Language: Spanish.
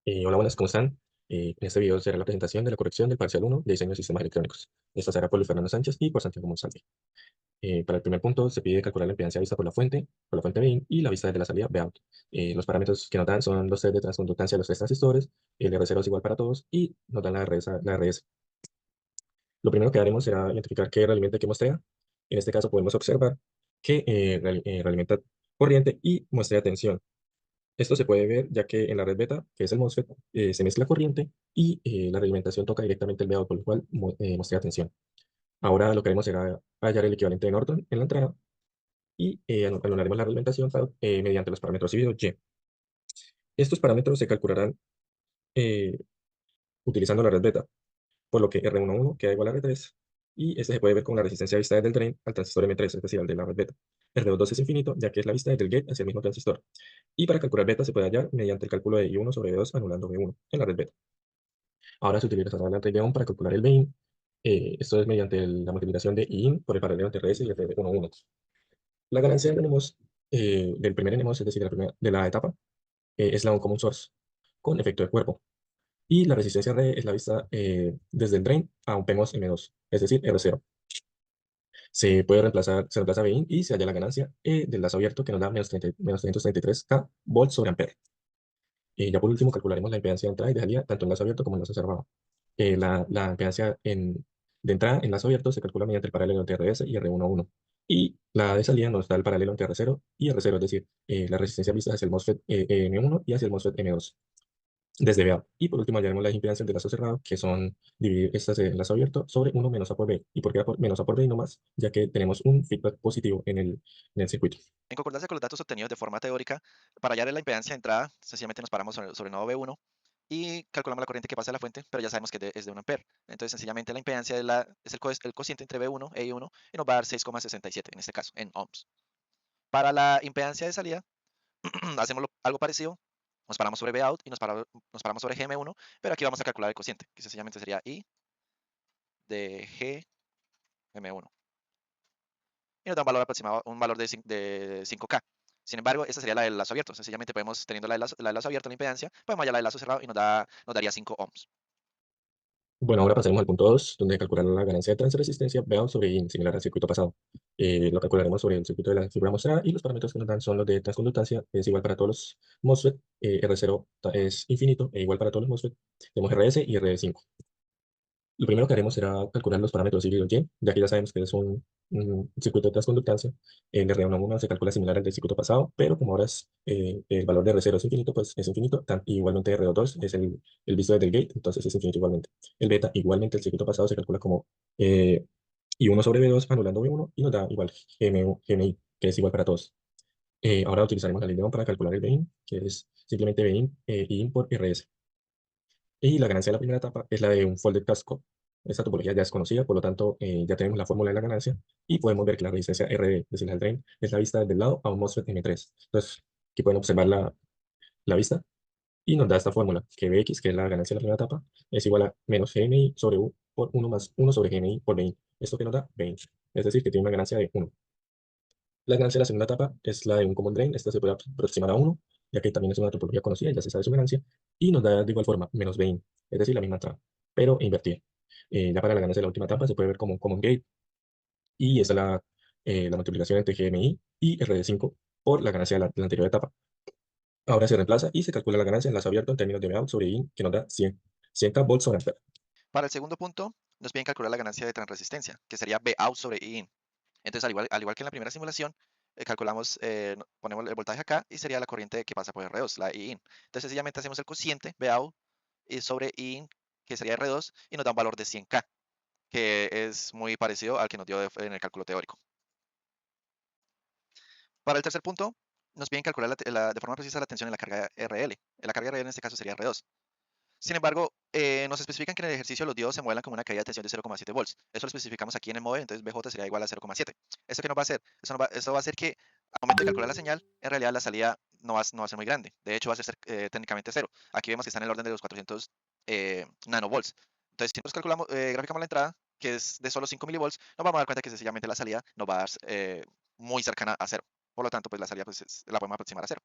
Hola, buenas, ¿cómo están? En este video será la presentación de la corrección del parcial uno de diseño de sistemas electrónicos. Esta será por Luis Fernando Sánchez y por Santiago Monsalve. Para el primer punto se pide calcular la impedancia vista por la fuente BIN y la vista desde la salida Bout. Los parámetros que nos dan son los test de transconductancia de los tres transistores, el R0 es igual para todos y nos dan la RS. Lo primero que haremos será identificar qué realimenta y qué muestrea. En este caso podemos observar que realimenta corriente y muestrea tensión. Esto se puede ver ya que en la red beta, que es el MOSFET, se mezcla corriente y la realimentación toca directamente el veado, por lo cual muestra tensión. Ahora lo que haremos será hallar el equivalente de Norton en la entrada y anularemos la realimentación mediante los parámetros recibidos Y. Estos parámetros se calcularán eh, utilizando la red beta, por lo que R11 queda igual a R3 y este se puede ver con la resistencia vista desde el drain al transistor M3, es decir, al de la red beta. R2 es infinito, ya que es la vista desde el gate hacia el mismo transistor. Y para calcular beta se puede hallar mediante el cálculo de I1 sobre V2 anulando V1 en la red beta. Ahora se utilizará la regla para calcular el Bin. Esto es mediante la multiplicación de IN por el paralelo entre RS y R11. La ganancia del NMOS, del primer NMOS, es decir, de la etapa, es la common source, con efecto de cuerpo. Y la resistencia R es la vista desde el drain a un PMOS M2, es decir, R0. Se reemplaza Bin y se halla la ganancia del lazo abierto que nos da menos 333 K volts sobre ampere. Ya por último, calcularemos la impedancia de entrada y de salida, tanto en lazo abierto como en lazo cerrado. La impedancia de entrada en lazo abierto se calcula mediante el paralelo entre RS y R11. Y la de salida nos da el paralelo entre R0 y R0, es decir, la resistencia vista hacia el MOSFET M1 y hacia el MOSFET M2 desde VA. Y por último, hallaremos las impedancias de lazo cerrado, que son dividir estas de lazo abierto sobre 1 menos A por B. ¿Y por qué menos A por B y no más? Ya que tenemos un feedback positivo en el circuito. En concordancia con los datos obtenidos de forma teórica, para hallar la impedancia de entrada, sencillamente nos paramos sobre el nodo B1 y calculamos la corriente que pasa a la fuente, pero ya sabemos que es de 1 ampere. Entonces, sencillamente la impedancia es el cociente entre B1 e I1 y nos va a dar 6,67 en este caso, en ohms. Para la impedancia de salida, hacemos algo parecido, nos paramos sobre Bout y nos paramos sobre GM1, pero aquí vamos a calcular el cociente, que sencillamente sería I de GM1. Y nos da un valor aproximado, un valor de 5K. Sin embargo, esta sería la del lazo abierto. Sencillamente podemos, teniendo la del lazo abierto, la impedancia, podemos hallar la del lazo cerrado y nos daría 5 ohms. Bueno, ahora pasaremos al punto 2, donde calcular la ganancia de transresistencia VA sobre IN, similar al circuito pasado. Lo calcularemos sobre el circuito de la figura mostrada y los parámetros que nos dan son los de transconductancia, es igual para todos los MOSFET, R0 es infinito e igual para todos los MOSFET. Tenemos RS y R5. Lo primero que haremos será calcular los parámetros híbridos Y, ya que ya sabemos que es un circuito de transconductancia. El R11 se calcula similar al del circuito pasado, pero como ahora el valor de R0 es infinito, pues es infinito. Igualmente R2 es el visto desde el gate, entonces es infinito igualmente. El beta, igualmente el circuito pasado se calcula como eh, I1 sobre V2 anulando V1 y nos da igual GMI, que es igual para todos. Ahora utilizaremos la ley de Ohm para calcular el Bin, que es simplemente Bin IN por RS. Y la ganancia de la primera etapa es la de un folded casco. Esta topología ya es conocida, por lo tanto, ya tenemos la fórmula de la ganancia y podemos ver que la resistencia RD, es decir, el drain, es la vista desde el lado a un MOSFET M3. Entonces, aquí pueden observar la vista y nos da esta fórmula, que Bx, que es la ganancia de la primera etapa, es igual a menos GMI sobre U por 1 más 1 sobre GMI por 20. Esto que nos da 20. Es decir, que tiene una ganancia de 1. La ganancia de la segunda etapa es la de un common drain. Esta se puede aproximar a 1, ya que también es una topología conocida, ya se sabe su ganancia, y nos da de igual forma menos 20, es decir, la misma entrada, pero invertida. Ya para la ganancia de la última etapa se puede ver como un common gate, y esa es la multiplicación entre GMI y RD5 por la ganancia de la anterior etapa. Ahora se reemplaza y se calcula la ganancia en lazo abierto en términos de V out sobre IN, que nos da 100 K volts sobre ampere. Para el segundo punto, nos piden calcular la ganancia de transresistencia, que sería Bout sobre IN. Entonces, al igual que en la primera simulación, ponemos el voltaje acá y sería la corriente que pasa por R2, la IIN. Entonces, sencillamente hacemos el cociente Bout y sobre IIN, que sería R2, y nos da un valor de 100K, que es muy parecido al que nos dio en el cálculo teórico. Para el tercer punto, nos piden calcular de forma precisa la tensión en la carga RL. La carga RL en este caso sería R2. Sin embargo, nos especifican que en el ejercicio los diodos se mueven con una caída de tensión de 0,7 volts. Eso lo especificamos aquí en el modelo, entonces BJ sería igual a 0,7. ¿Eso qué nos va a hacer? Eso va a hacer que al momento de calcular la señal, en realidad la salida no va a ser muy grande. De hecho, va a ser técnicamente cero. Aquí vemos que está en el orden de los 400 nanovolts. Entonces, si nosotros graficamos la entrada, que es de solo 5 milivolts, nos vamos a dar cuenta que sencillamente la salida nos va a dar muy cercana a cero. Por lo tanto, pues la salida pues, la podemos aproximar a cero.